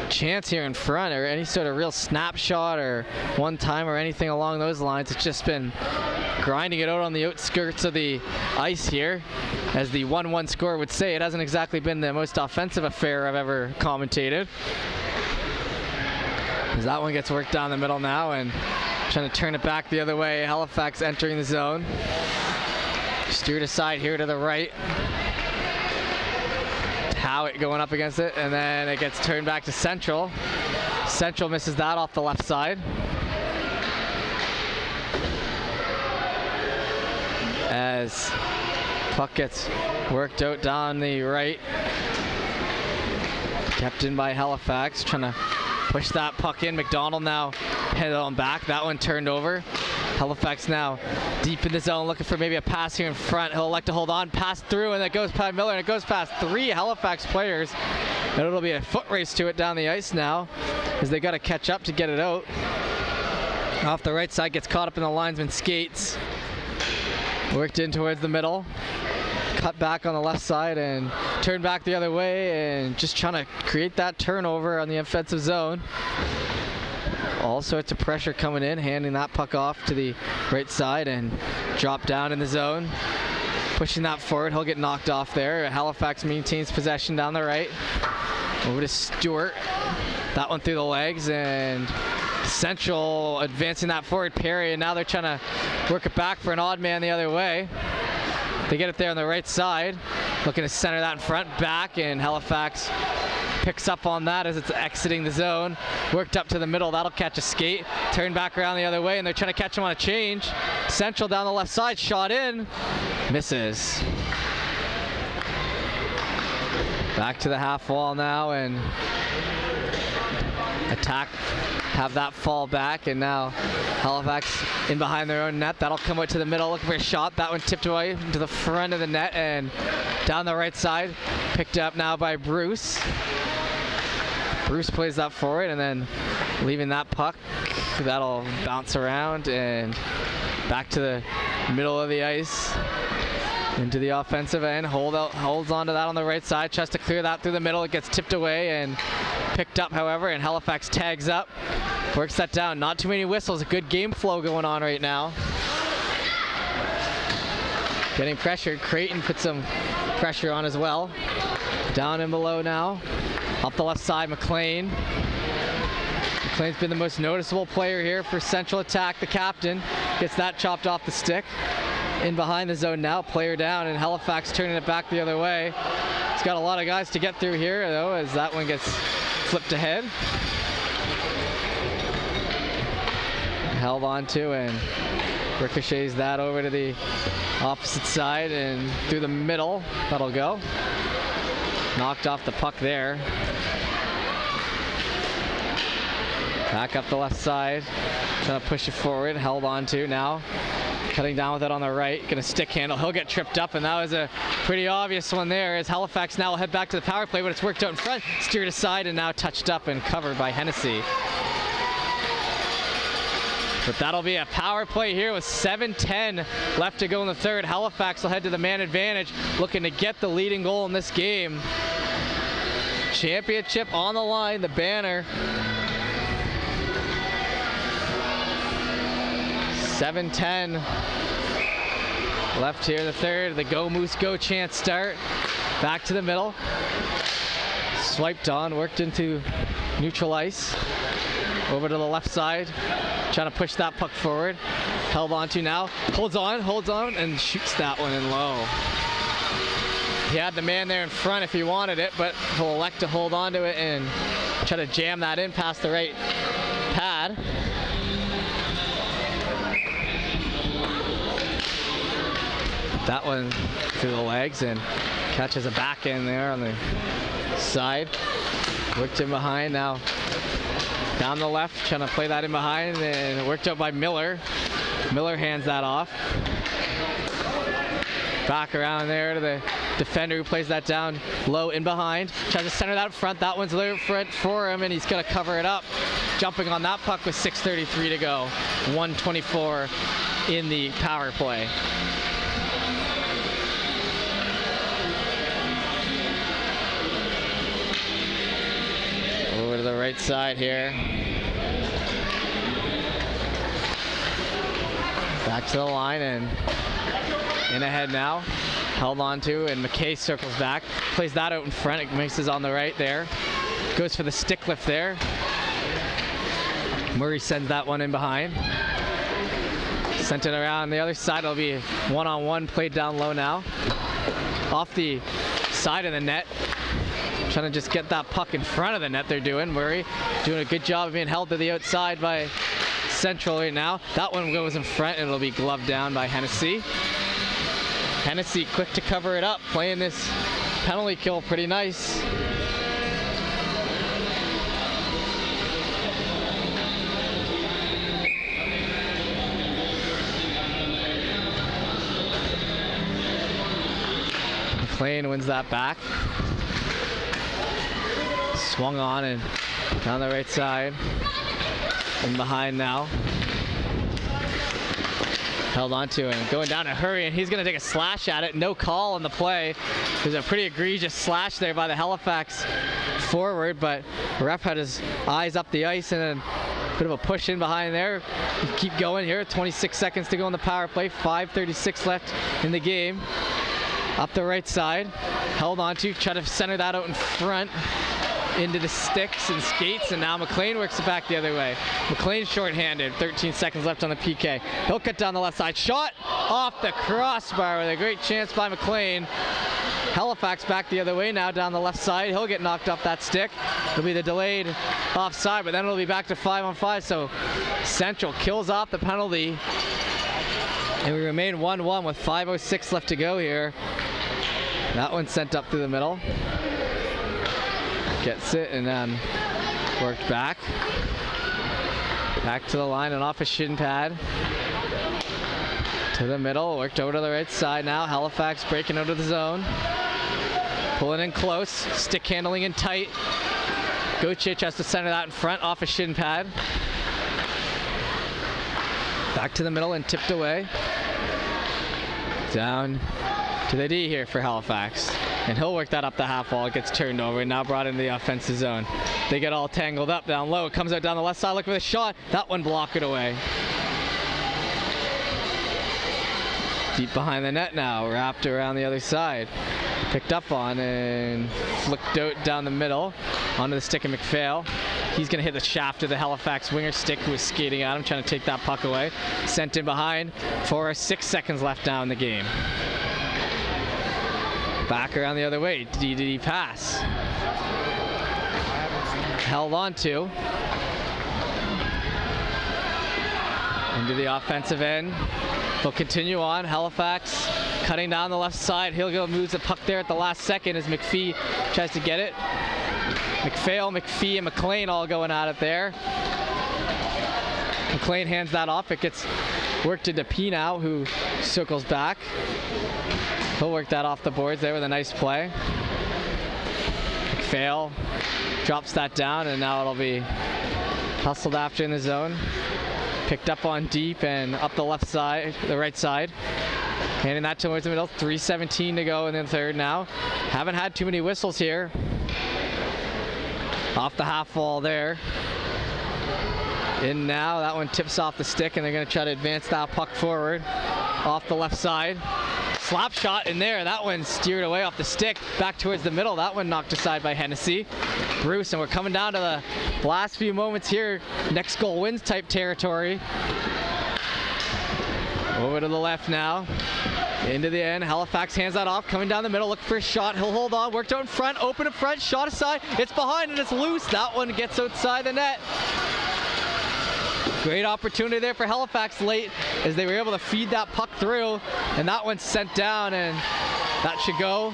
chance here in front, or any sort of real snapshot or one time or anything along those lines. It's just been grinding it out on the outskirts of the ice here. As the 1-1 score would say, it hasn't exactly been the most offensive affair I've ever commentated. As that one gets worked down the middle now and trying to turn it back the other way. Halifax entering the zone. Steered aside here to the right. Howitt going up against it, and then it gets turned back to Central. Central misses that off the left side. As puck gets worked out down the right. Kept in by Halifax, trying to push that puck in. McDonald now headed on back. That one turned over. Halifax now deep in the zone, looking for maybe a pass here in front. He'll elect to hold on, pass through, and it goes past Miller, and it goes past 3 Halifax players. And it'll be a foot race to it down the ice now, as they got to catch up to get it out. Off the right side, gets caught up in the linesman's skates. Worked in towards the middle. Cut back on the left side and turned back the other way, and just trying to create that turnover on the offensive zone. All sorts of pressure coming in, handing that puck off to the right side and drop down in the zone. Pushing that forward, he'll get knocked off there. Halifax maintains possession down the right. Over to Stewart. That one through the legs, and Central advancing that forward Perry, and now they're trying to work it back for an odd man the other way. They get it there on the right side. Looking to center that in front, back, and Halifax picks up on that as it's exiting the zone. Worked up to the middle, that'll catch a skate. Turn back around the other way, and they're trying to catch him on a change. Central down the left side, shot in. Misses. Back to the half wall now, and attack, have that fall back, and now Halifax in behind their own net. That'll come out to the middle, looking for a shot. That one tipped away into the front of the net and down the right side. Picked up now by Bruce. Bruce plays that forward, and then leaving that puck. That'll bounce around and back to the middle of the ice. Into the offensive end, holds on to that on the right side, tries to clear that through the middle. It gets tipped away and picked up, however, and Halifax tags up, works that down. Not too many whistles, a good game flow going on right now. Getting pressured, Creighton put some pressure on as well. Down and below now, up the left side, McLean. McLean's been the most noticeable player here for Central Attack. The captain gets that chopped off the stick. In behind the zone now, player down, and Halifax turning it back the other way. He's got a lot of guys to get through here, though, as that one gets flipped ahead. Held on to, and ricochets that over to the opposite side and through the middle. That'll go. Knocked off the puck there. Back up the left side, trying to push it forward, held on to now. Cutting down with it on the right, gonna stick handle. He'll get tripped up, and that was a pretty obvious one there, as Halifax now will head back to the power play, but it's worked out in front, steered aside, and now touched up and covered by Hennessy. But that'll be a power play here with 7:10 left to go in the third. Halifax will head to the man advantage, looking to get the leading goal in this game. Championship on the line, the banner. 7:10 left here in the third. The Go Moose Go chant start. Back to the middle. Swiped on, worked into neutral ice. Over to the left side. Trying to push that puck forward. Held on to now. Holds on, and shoots that one in low. He had the man there in front if he wanted it, but he'll elect to hold on to it and try to jam that in past the right pad. That one through the legs and catches a back end there on the side. Worked in behind now. Down the left, trying to play that in behind, and worked out by Miller. Miller hands that off. Back around there to the defender who plays that down low in behind. Tries to center that up front. That one's there front for him, and he's going to cover it up. Jumping on that puck with 6:33 to go. 1:24 in the power play. Over to the right side here. Back to the line and in ahead now. Held on to, and McKay circles back. Plays that out in front. It mixes on the right there. Goes for the stick lift there. Murray sends that one in behind. Sent it around the other side. It'll be one-on-one, played down low now. Off the side of the net. Trying to just get that puck in front of the net. They're doing. Murray doing a good job of being held to the outside by Central right now. That one goes in front, and it'll be gloved down by Hennessy. Hennessy quick to cover it up, playing this penalty kill pretty nice. McLean wins that back. Swung on and down the right side. In behind now. Held on to and going down a hurry, and he's going to take a slash at it. No call on the play. There's a pretty egregious slash there by the Halifax forward, but the ref had his eyes up the ice and a bit of a push in behind there. Keep going here. 26 seconds to go in the power play. 5:36 left in the game. Up the right side. Held on to. Try to center that out in front. Into the sticks and skates, and now McLean works it back the other way. McLean shorthanded, 13 seconds left on the PK. He'll cut down the left side. Shot off the crossbar with a great chance by McLean. Halifax back the other way now down the left side. He'll get knocked off that stick. It'll be the delayed offside, but then it'll be back to 5-on-5. So Central kills off the penalty, and we remain 1-1 with 5:06 left to go here. That one sent up through the middle. Gets it and then worked back. Back to the line and off a shin pad. To the middle, worked over to the right side now. Halifax breaking out of the zone. Pulling in close, stick handling in tight. Gocic has to center that in front, off a shin pad. Back to the middle and tipped away. Down to the D here for Halifax. And he'll work that up the half wall. It gets turned over and now brought into the offensive zone. They get all tangled up down low. It comes out down the left side. Look for the shot. That one blocked it away. Deep behind the net now. Wrapped around the other side. Picked up on and flicked out down the middle. Onto the stick of McPhail. He's going to hit the shaft of the Halifax winger stick who was skating at him, trying to take that puck away. Sent in behind for 6 seconds left now in the game. Back around the other way. Did he pass? Held on to. Into the offensive end. They'll continue on. Halifax cutting down the left side. He'll go moves the puck there at the last second as McPhee tries to get it. McPhail, McPhee, and McLean all going at it there. McLean hands that off. It gets worked into P now, who circles back. He'll work that off the boards there with a nice play. McPhail drops that down, and now it'll be hustled after in the zone. Picked up on deep and up the left side, the right side. Handing that towards the middle. 3:17 to go in the third now. Haven't had too many whistles here. Off the half wall there. In now, that one tips off the stick, and they're going to try to advance that puck forward. Off the left side. Slap shot in there. That one steered away off the stick. Back towards the middle. That one knocked aside by Hennessy. Bruce, and we're coming down to the last few moments here. Next goal wins type territory. Over to the left now. Into the end. Halifax hands that off. Coming down the middle. Looking for a shot. He'll hold on. Worked out in front. Open in front. Shot aside. It's behind and it's loose. That one gets outside the net. Great opportunity there for Halifax late as they were able to feed that puck through, and that one's sent down, and that should go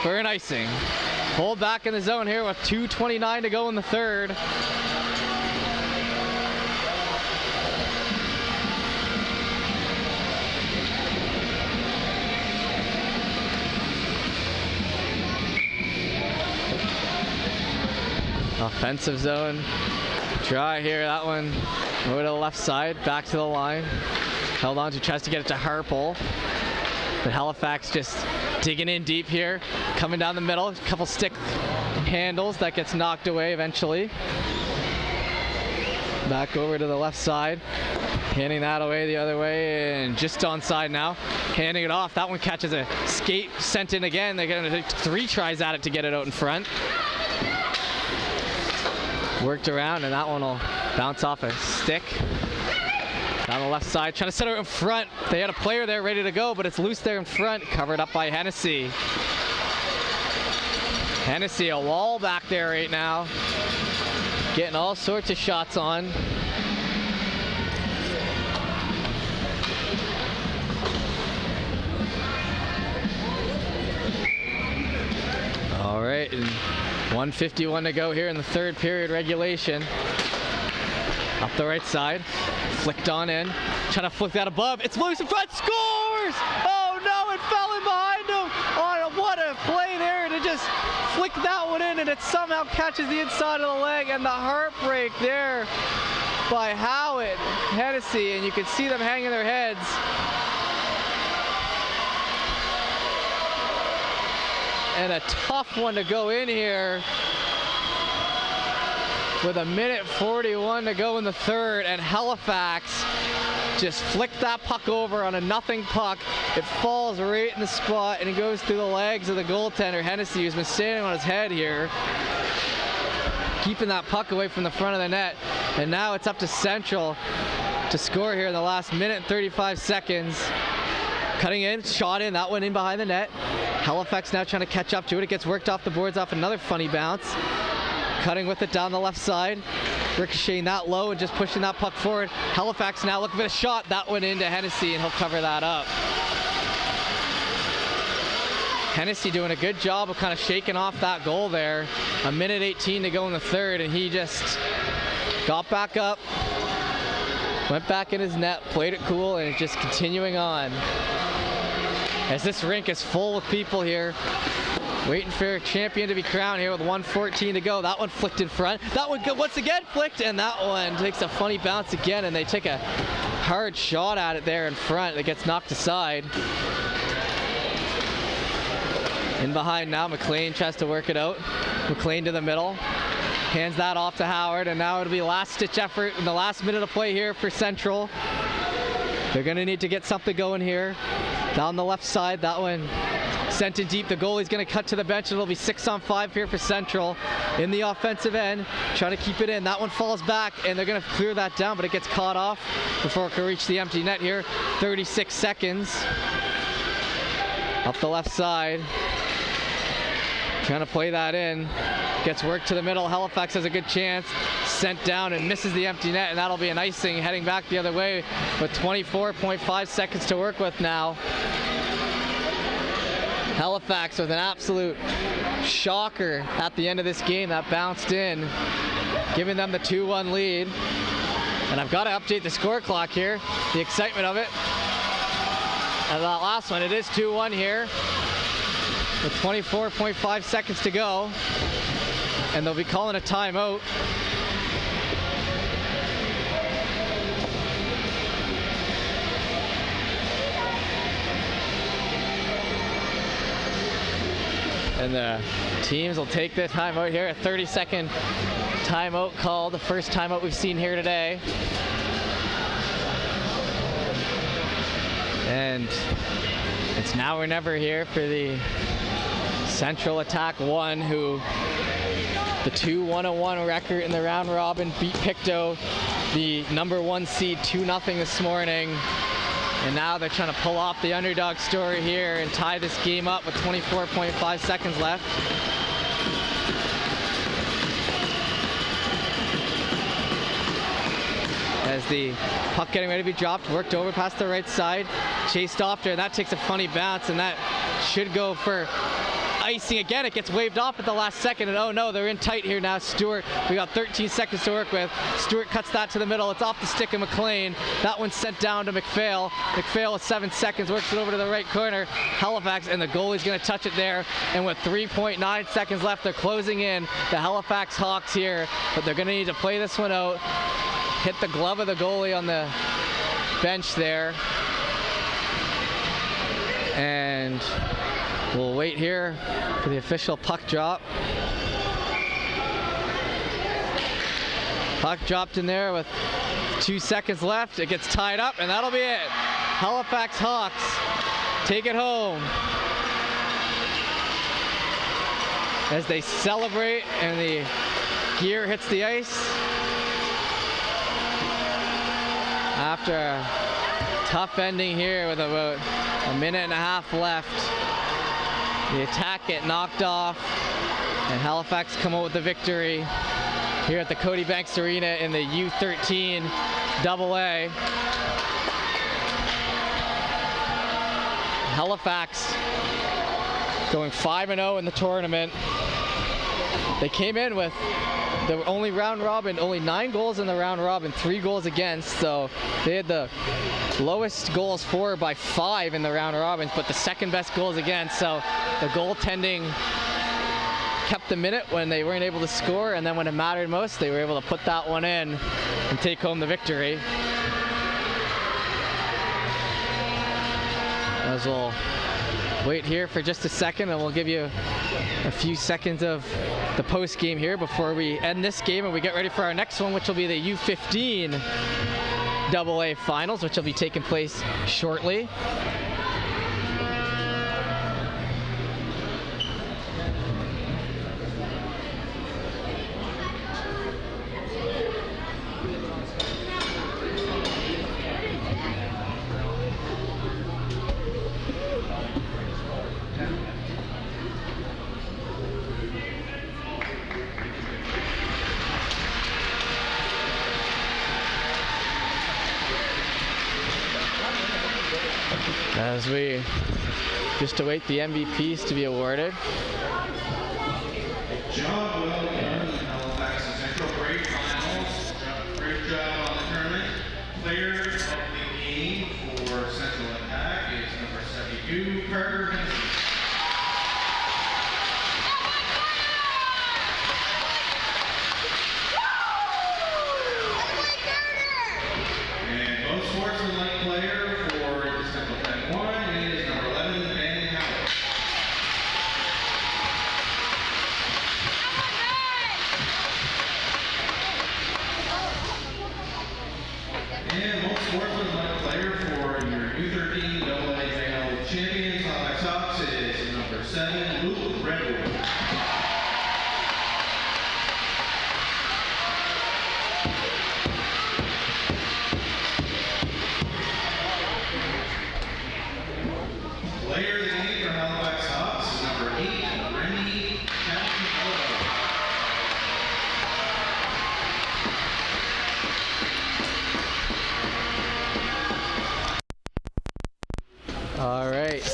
for an icing. Pulled back in the zone here with 2:29 to go in the third. Offensive zone. Try here, that one over to the left side, back to the line. Held on to, tries to get it to Harpole. But Halifax just digging in deep here. Coming down the middle, a couple stick handles, that gets knocked away eventually. Back over to the left side. Handing that away the other way, and just onside now. Handing it off, that one catches a skate, sent in again. They're gonna take 3 tries at it to get it out in front. Worked around, and that one will bounce off a stick. Down the left side, trying to set it in front. They had a player there ready to go, but it's loose there in front, covered up by Hennessy. Hennessy, a wall back there right now. Getting all sorts of shots on. All right, and 1:51 to go here in the third period regulation. Up the right side, flicked on in, trying to flick that above. It's loose in front, scores! Oh no, it fell in behind him. Oh, what a play there to just flick that one in, and it somehow catches the inside of the leg, and the heartbreak there by Howitt, Hennessy, and you can see them hanging their heads. And a tough one to go in here with 1:41 to go in the third, and Halifax just flicked that puck over on a nothing puck. It falls right in the spot, and it goes through the legs of the goaltender, Hennessy, who's been standing on his head here, keeping that puck away from the front of the net. And now it's up to Central to score here in the last minute and 35 seconds. Cutting in, shot in, that one in behind the net. Halifax now trying to catch up to it. It gets worked off the boards off another funny bounce. Cutting with it down the left side. Ricocheting that low and just pushing that puck forward. Halifax now looking for a shot. That went into Hennessy, and he'll cover that up. Hennessy doing a good job of kind of shaking off that goal there. 1:18 to go in the third, and he just got back up, went back in his net, played it cool, and it's just continuing on. As this rink is full with people here, waiting for a champion to be crowned here with 1:14 to go. That one flicked in front. That one once again flicked, and that one takes a funny bounce again, and they take a hard shot at it there in front. It gets knocked aside. In behind now, McLean tries to work it out. McLean to the middle. Hands that off to Howard, and now it'll be a last-ditch effort in the last minute of play here for Central. They're going to need to get something going here. Down the left side, that one sent in deep. The goalie's going to cut to the bench, and it'll be 6-on-5 here for Central. In the offensive end, trying to keep it in. That one falls back, and they're going to clear that down, but it gets caught off before it can reach the empty net here. 36 seconds. Up the left side. Trying to play that in. Gets worked to the middle. Halifax has a good chance. Sent down and misses the empty net, and that'll be an icing heading back the other way with 24.5 seconds to work with now. Halifax with an absolute shocker at the end of this game that bounced in, giving them the 2-1 lead. And I've got to update the score clock here, the excitement of it. And that last one, it is 2-1 here with 24.5 seconds to go. And they'll be calling a timeout. And the teams will take the timeout here, a 30-second timeout call, the first timeout we've seen here today. And it's now or never here for the Central Attack 1, who the 2-1-1 record in the round robin beat Pictou, the #1 seed, 2-0 this morning. And now they're trying to pull off the underdog story here and tie this game up with 24.5 seconds left. As the puck getting ready to be dropped, worked over past the right side, chased off there, and that takes a funny bounce, and that should go for icing again. It gets waved off at the last second, and oh no, they're in tight here now. Stewart, we got 13 seconds to work with. Stewart cuts that to the middle. It's off the stick of McLean. That one's sent down to McPhail. McPhail with 7 seconds, works it over to the right corner. Halifax, and the goalie's gonna touch it there. And with 3.9 seconds left, they're closing in the Halifax Hawks here, but they're gonna need to play this one out. Hit the glove of the goalie on the bench there. And we'll wait here for the official puck drop. Puck dropped in there with 2 seconds left. It gets tied up, and that'll be it. Halifax Hawks take it home as they celebrate and the gear hits the ice. After a tough ending here with about a minute and a half left, the attack get knocked off, and Halifax come out with the victory here at the Cody Banks Arena in the U13AA. Halifax going 5-0 in the tournament. They came in with the only round robin, only 9 goals in the round robin, 3 goals against, so they had the lowest goals for by 5 in the round robins, but the second best goals against, so the goaltending kept them in it when they weren't able to score, and then when it mattered most, they were able to put that one in and take home the victory. As we'll wait here for just a second, and we'll give you a few seconds of the post game here before we end this game and we get ready for our next one, which will be the U15AA finals, which will be taking place shortly. As we just await the MVPs to be awarded. Job well done, Halifax Central. Great finals. Great job on the tournament. Player of the game for Central Attack is number 72, Carter. And most sportsmanlike player for the Central Attack 1 is number 11, Ben Howard. And most sportsmanlike player for your U13AA male champions, Halifax Hawks, is number 7, Luke Redwood. Player of the game for Halifax Hawks is number 8, Remy Captain-Ello.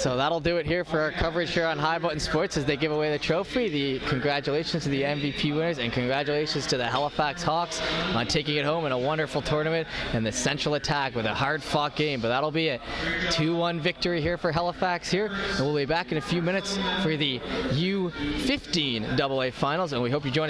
So that'll do it here for our coverage here on High Button Sports as they give away the trophy. The congratulations to the MVP winners and congratulations to the Halifax Hawks on taking it home in a wonderful tournament and the Central Attack with a hard-fought game. But that'll be it. 2-1 victory here for Halifax here, and we'll be back in a few minutes for the U13AA finals, and we hope you join us